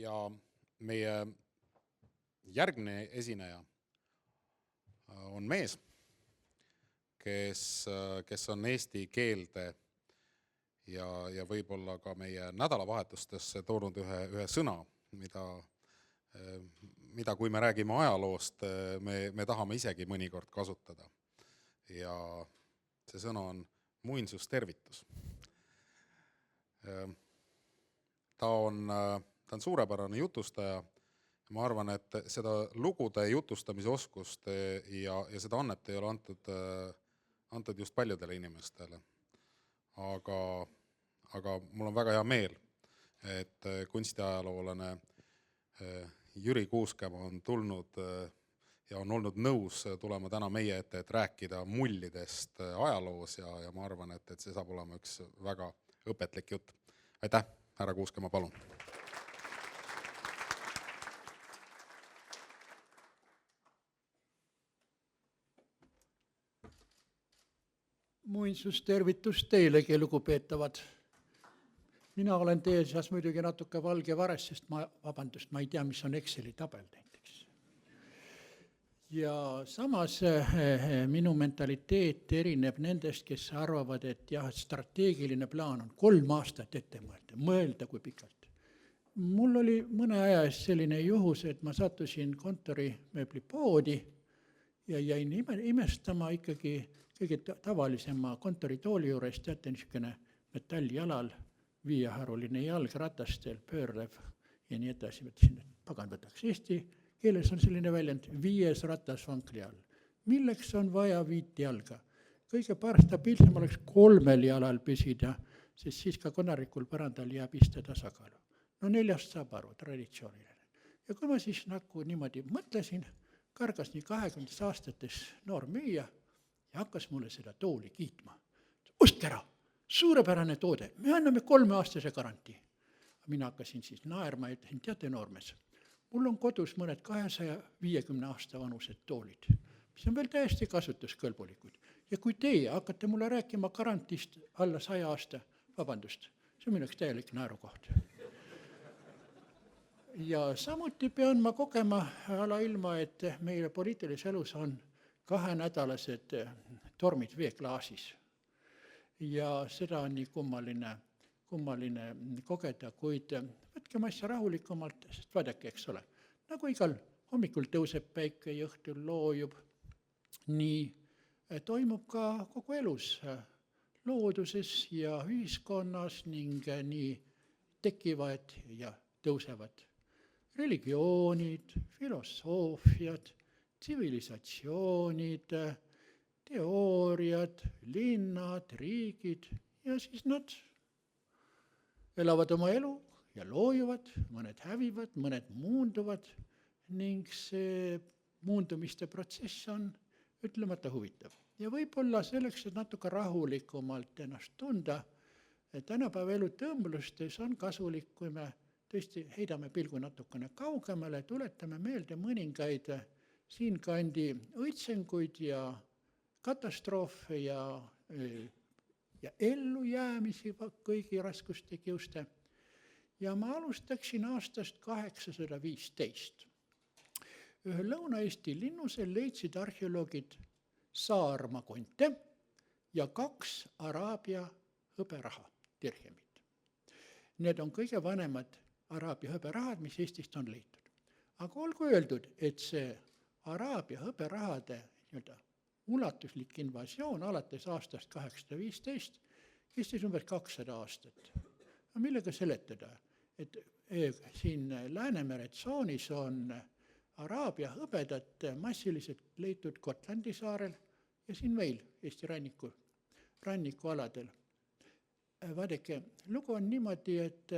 Ja meie järgmine esineja on mees, kes on eesti keelde ja võib-olla ka meie nädalavahetustesse toonud ühe sõna, mida kui me räägime ajaloost, me tahame isegi mõnikord kasutada. Ja see sõna on muinsustervitus. Ta on suurepärane jutustaja. Ma arvan, et seda lugude jutustamise oskust ja seda annet ei ole antud just paljudele inimestele. Aga mul on väga hea meel, et kunstiajaloolane Jüri Kuuskemaa on tulnud ja on olnud nõus tulema täna meie ette, et rääkida mullidest ajaloos ja ma arvan, et see saab olema üks väga õpetlik jutt. Aitäh, härra Kuuskemaa, palun! Muinsustervitus teilegi, lugupeetavad. Mina olen teie seas muidugi natuke valge vares, sest ma ei tea, mis on Exceli tabel näiteks. Ja samas minu mentaliteet erineb nendest, kes arvavad, et jah, strateegiline plaan on 3 aastat ette mõelda kui pikalt. Mul oli mõne aja eest selline juhus, et ma sattusin kontorimööblipoodi ja jäin imestama ikkagi kõige tavalisema kontoritooli juures, teate, niisugune metalljalal, 5-haruline jalg ratastel, pöörlev ja nii edasi. Mõtlesin, et pagan võtaks. Eesti keeles on selline väljend 5 ratas vankri all. Milleks on vaja 5 jalga? Kõige stabiilsem oleks 3 jalal püsida, sest siis ka konarikul põrandal jääb iste tasakaalu. No 4 saab aru, traditsiooniline. Ja kui ma siis niimoodi mõtlesin, kargas nii 20 aastates noor müüja, ja hakkas mulle seda tooli kiitma. Ostke ära, suurepärane toode, me anname 3-aastase garantii. Mina hakkasin siis naerma ja ütlesin, teate noormees, mul on kodus mõned 250 aasta vanused toolid, mis on veel täiesti kasutuskõlbulikud. Ja kui teie hakkate mulle rääkima garantiist alla 100 aasta, vabandust, see on minu üks täielik naerukoht. Ja samuti pean ma kogema alailma, et meie poliitilises elus on 2-nädalased tormid veeklaasis. Ja seda on nii kummaline kogeda, kuid võtkem asja rahulikumalt, sest vaadake, eks ole. Nagu igal hommikul tõuseb päike ja õhtul loojub, nii toimub ka kogu elus, looduses ja ühiskonnas ning nii tekivad ja tõusevad religioonid, filosoofiad, tsivilisatsioonid, teooriad, linnad, riigid ja siis nad elavad oma elu ja loojuvad, mõned hävivad, mõned muunduvad ning see muundumiste protsess on ütlemata huvitav. Ja võib-olla selleks, et natuke rahulikumalt ennast tunda, tänapäeva elu tõmblustes on kasulik, kui me tõesti heidame pilgu natukene kaugemale, tuletame meelde mõningaid siinkandi õitsenguid ja katastroofe ja ellujäämisi kõigi raskuste kiuste. Ja ma alustaksin aastast 815. Ühe Lõuna-Eesti linnusel leidsid arheoloogid saarmakonte ja 2 araabia hõberaha, dirhemid. Need on kõige vanemad araabia hõberahad, mis Eestist on leitud. Aga olgu öeldud, et see araabia hõberahade ulatuslik invasioon alates aastast 815 kestis umbes 200 aastat. Millega seletada? Et siin Läänemere tsoonis on araabia hõbedat massiliselt leitud Gotlandi saarel ja siin meil Eesti rannikualadel. Vaadake, lugu on niimoodi, et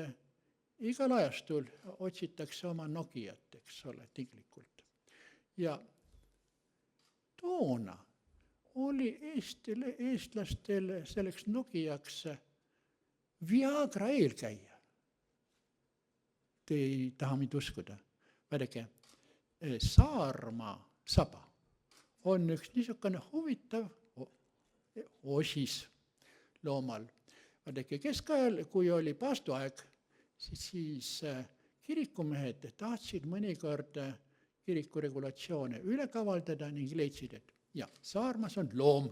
igal ajastul otsitakse oma Nokiat, eks ole, tinglikult. Ja toona oli eestlastel selleks Nokiaks Viagra eelkäija. Te ei taha mind uskuda. Vaadake, Saarmaa saba on üks niisugune huvitav osis loomal. Vaadake, keskajal, kui oli paastuaeg, siis kirikumehed tahtsid mõnikord kiriku regulatsioone üle kavaldada ning leidsid, et saarmas on loom,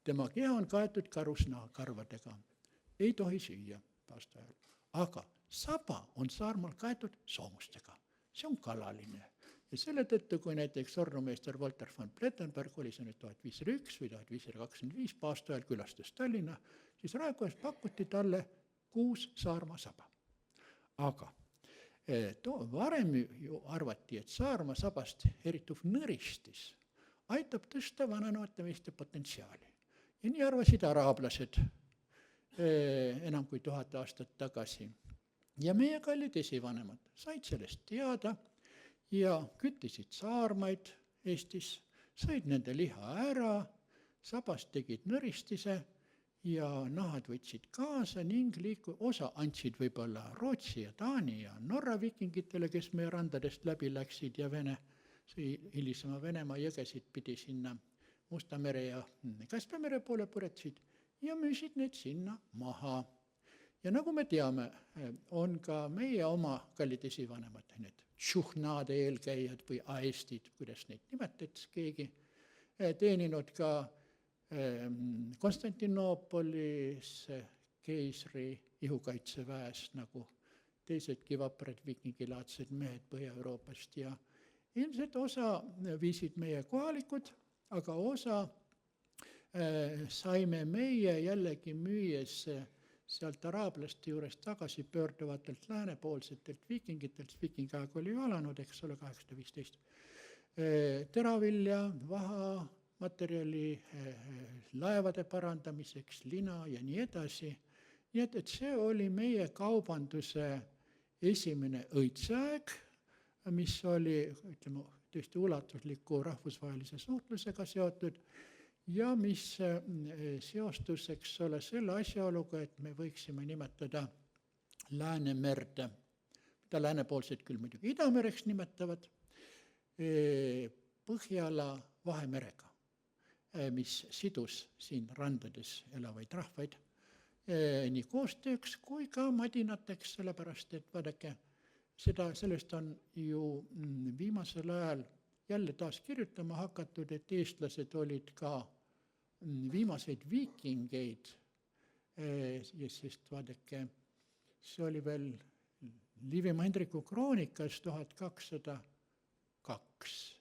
tema keha on kaetud karusnahakarvadega, ei tohi süüa paasta ajal. Aga saba on saarmal kaetud soomustega, see on kalaline. Ja selle tõttu, kui näiteks ornumeister Walter von Plettenberg oli see nüüd 1501 või 1525 paasta ajal külastas Tallinna, siis Raekojas pakuti talle 6 saarma saba. Aga varem ju arvati, et saarma sabast erituv nõristis aitab tõsta vananevate meeste potentsiaali. Ja nii arvasid araablased enam kui 1000 aastat tagasi. Ja meie kallid esivanemad said sellest teada ja küttisid saarmaid Eestis, sõid nende liha ära, sabast tegid nõristise ja nahad võtsid kaasa ning osa andsid võib-olla Rootsi ja Taani ja Norra vikingitele, kes meie randadest läbi läksid ja hilisema Venemaa jõgesid pidi sinna Musta mere ja Kaspia mere poole põretsid ja müüsid need sinna maha. Ja nagu me teame, on ka meie oma kallid esivanemad, need tšuhnaade eelkäijad või aestid, kuidas neid nimetaks keegi, teeninud ka Konstantinoopolis keisri ihukaitseväes, nagu teisedki vaprad vikingilaadsed mehed Põhja-Euroopast ja ilmselt osa viisid meie kohalikud, aga osa saime meie jällegi müües sealt araablaste juures tagasi pöörduvatelt läänepoolsetelt vikingitelt, vikingaeg oli ju alanud, eks ole, 815, teravilja, vaha, materjali laevade parandamiseks, lina ja nii edasi. Nii et see oli meie kaubanduse esimene õitseaeg, mis oli, ütleme, tõesti ulatusliku rahvusvahelise suhtlusega seotud ja mis seostus, eks ole, selle asjaoluga, et me võiksime nimetada Läänemerd, mida läänepoolsed küll muidugi Idamereks nimetavad, Põhjala Vahemerega, mis sidus siin randades elavaid rahvaid nii koostööks kui ka madinateks, sellepärast et vaadake, sellest on ju viimasel ajal jälle taas kirjutama hakatud, et eestlased olid ka viimaseid viikingeid, sest vaadake, see oli veel Liivimaa Hendriku kroonikas 1202.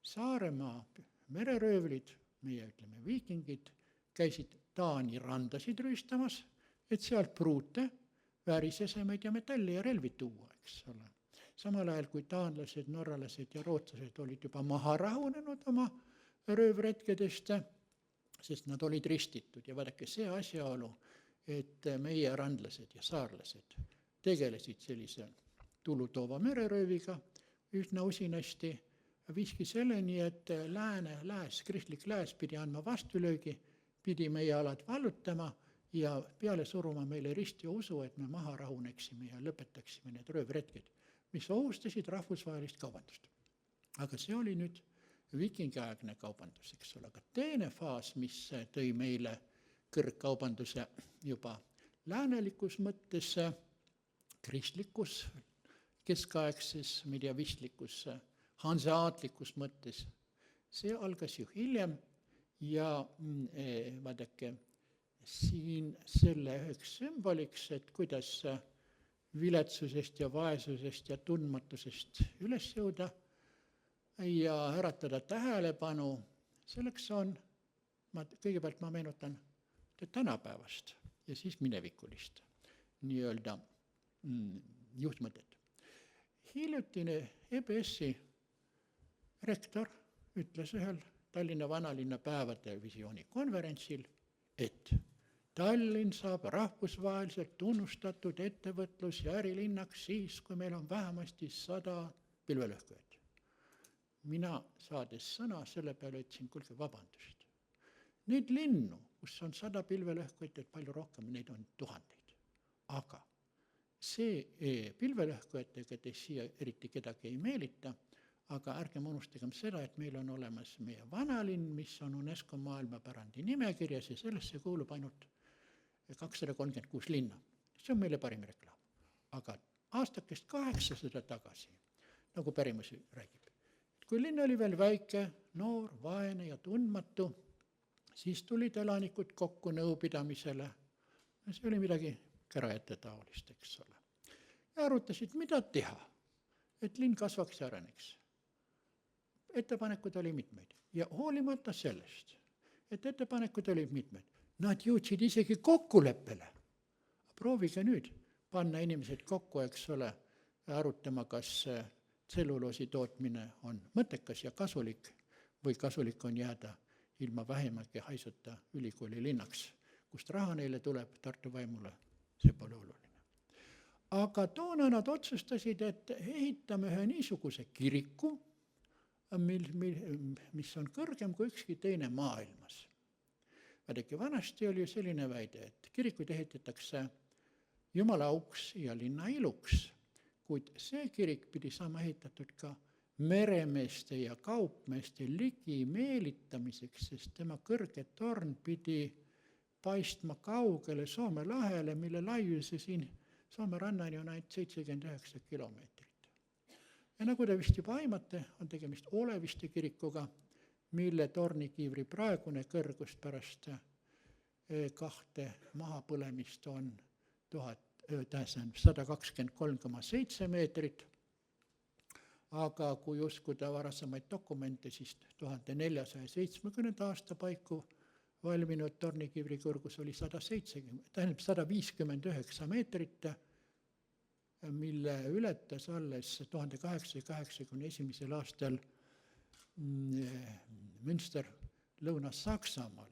Saaremaa mereröövlid, meie ütleme viikingid, käisid Taani randasid rüüstamas, et sealt pruute, väärisesemeid ja metalli ja relvi tuua, eks ole. Samal ajal kui taanlased, norralased ja rootslased olid juba maha rahunenud oma röövretkedest, sest nad olid ristitud. Ja vaadake see asjaolu, et meie randlased ja saarlased tegelesid sellise tulutoova mererööviga üsna usinasti, viiski selleni, et kristlik lääs pidi andma vastulöögi, pidi meie alad vallutama ja peale suruma meile risti usu, et me maha rahuneksime ja lõpetaksime need röövretked, mis ohustasid rahvusvahelist kaubandust. Aga see oli nüüd viikingiaegne kaubandus, eks ole. Aga teine faas, mis tõi meile kõrgkaubanduse juba läänelikus mõttes, kristlikus, keskaegses, mediavistlikus, hanseaatlikus mõttes, see algas ju hiljem ja vaadake, siin selle üheks sümboliks, et kuidas viletsusest ja vaesusest ja tundmatusest üles jõuda ja äratada tähelepanu, selleks on, kõigepealt ma meenutan tänapäevast ja siis minevikulist nii-öelda juhtmõtet. Hiljutine EBS-i rektor ütles ühel Tallinna vanalinna päevade visioonikonverentsil, et Tallinn saab rahvusvaheliselt tunnustatud ettevõtlus- ja ärilinnaks siis, kui meil on vähemasti 100 pilvelõhkujat. Mina saades sõna selle peale ütlesin, kuulge vabandust. Neid linnu, kus on 100 pilvelõhkujat, et palju rohkem, neid on tuhandeid. Aga see pilvelõhkujatega te siia eriti kedagi ei meelita, aga ärgem unustagem seda, et meil on olemas meie vanalinn, mis on UNESCO maailmapärandi nimekirjas ja sellesse kuulub ainult 236 linna. See on meile parim reklaam. Aga aastakest 800 tagasi, nagu pärimus räägib. Kui linn oli veel väike, noor, vaene ja tundmatu, siis tulid elanikud kokku nõupidamisele. See oli midagi käraete taolist, eks ole. Ja arutasid, mida teha, et linn kasvaks ja areneks. Ettepanekud oli mitmeid ja hoolimata sellest, et ettepanekud oli mitmeid, nad jõudsid isegi kokkuleppele. Proovige nüüd panna inimesed kokku, eks ole, arutama, kas tselluloosi tootmine on mõttekas ja kasulik või kasulik on jääda ilma vähemagi haisuta ülikooli linnaks, kust raha neile tuleb Tartu vaimule, see pole oluline. Aga toona nad otsustasid, et ehitame ühe niisuguse kiriku, mis on kõrgem kui ükski teine maailmas. Vaadake, vanasti oli selline väide, et kirikuid ehitatakse Jumala auks ja linna iluks, kuid see kirik pidi saama ehitatud ka meremeeste ja kaupmeeste ligi meelitamiseks, sest tema kõrge torn pidi paistma kaugele Soome lahele, mille laiuse siin Soome rannani on ainult 79 kilomeetrit. Ja nagu te vist juba aimate, on tegemist Oleviste kirikuga, mille tornikiivri praegune kõrgus pärast 2 mahapõlemist on 123,7 meetrit. Aga kui uskuda varasemaid dokumente, siis 1470 aasta paiku valminud tornikiivri kõrgus oli 159 meetrit, mille ületas alles 1881. aastal Münster Lõuna-Saksamaal.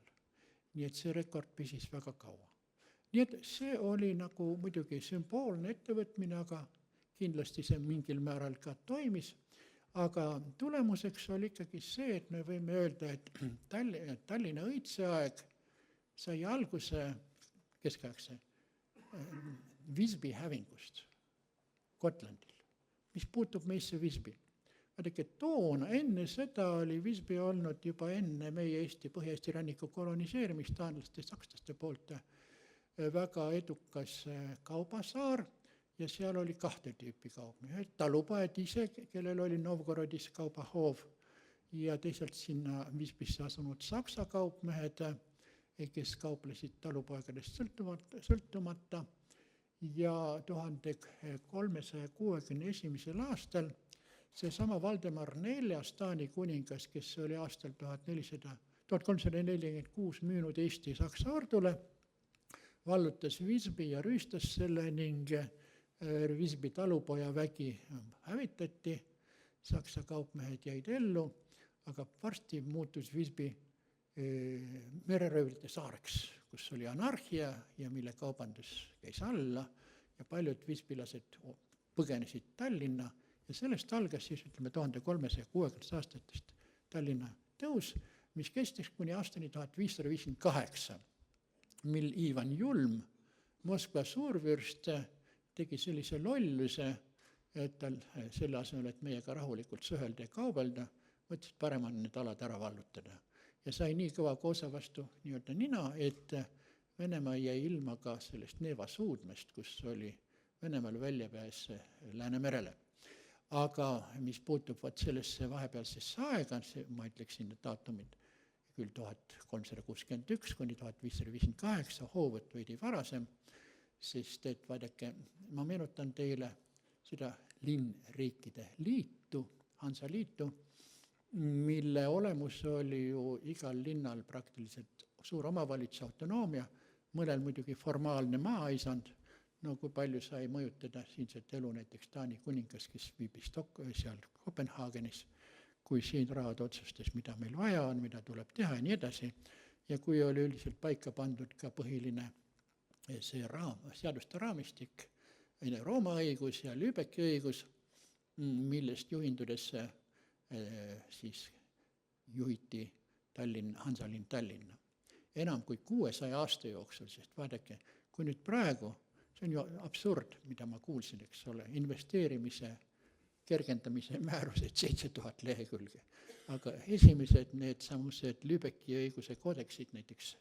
Nii et see rekord püsis väga kaua. Nii et see oli nagu muidugi sümboolne ettevõtmine, aga kindlasti see mingil määral ka toimis. Aga tulemuseks oli ikkagi see, et me võime öelda, et Tallinna õitseaeg sai alguse keskaegse Visby hävingust Gotlandil, mis puutub meisse Visby. Vaadake, toona enne seda oli Visby olnud juba enne meie Põhja-Eesti ranniku koloniseerimist taanlaste sakslaste poolt väga edukas kaubasaar ja seal oli 2 tüüpi kaupmehed. Ühed talupojad ise, kellel oli Novgorodis kaubahoov ja teisalt sinna Visbysse asunud saksa kaupmehed, kes kauplesid talupoegadest sõltumata. Ja 1361. aastal seesama Valdemar IV, Taani kuningas, kes oli aastal 1346 müünud Eesti Saksa ordule, vallutas Visby ja rüüstas selle ning Visby talupoja vägi hävitati, saksa kaupmehed jäid ellu, aga varsti muutus Visby mereröövlite saareks, kus oli anarhia ja mille kaubandus käis alla ja paljud visbylased põgenesid Tallinna ja sellest algas siis 1360 aastatest Tallinna tõus, mis kestis kuni aastani 1558, mil Ivan Julm, Moskva suurvürst, tegi sellise lolluse, et tal selle asemel, et meiega rahulikult sõhelda ja kaubelda, võtsid parem on need alad ära vallutada. Ja sai nii kõva koosa vastu nii-öelda nina, et Venemaa jäi ilma ka sellest Neeva suudmest, kus oli Venemaal väljapääs Läänemerele. Aga mis puutub sellesse vahepealsesse aega, ma ütleksin daatumid küll 1361 kuni 1558, hoovõtt veidi varasem, sest et vaadake, ma meenutan teile seda linnriikide liitu, Hansaliitu, mille olemus oli ju igal linnal praktiliselt suur omavalitsuse autonoomia, mõnel muidugi formaalne maaisand, no kui palju sai mõjutada siinset elu näiteks Taani kuningas, kes viibis seal Kopenhaagenis, kui siin rahad otsustas, mida meil vaja on, mida tuleb teha ja nii edasi. Ja kui oli üldiselt paika pandud ka põhiline see seaduste raamistik, Rooma õigus ja Lübecki õigus, millest juhindudes siis juhiti Hansalinn Tallinna. Enam kui 600 aasta jooksul, sest vaadake, kui nüüd praegu, see on ju absurd, mida ma kuulsin, eks ole, investeerimise kergendamise määrused 7000 lehekülge. Aga esimesed need samused Lübecki õiguse koodeksid näiteks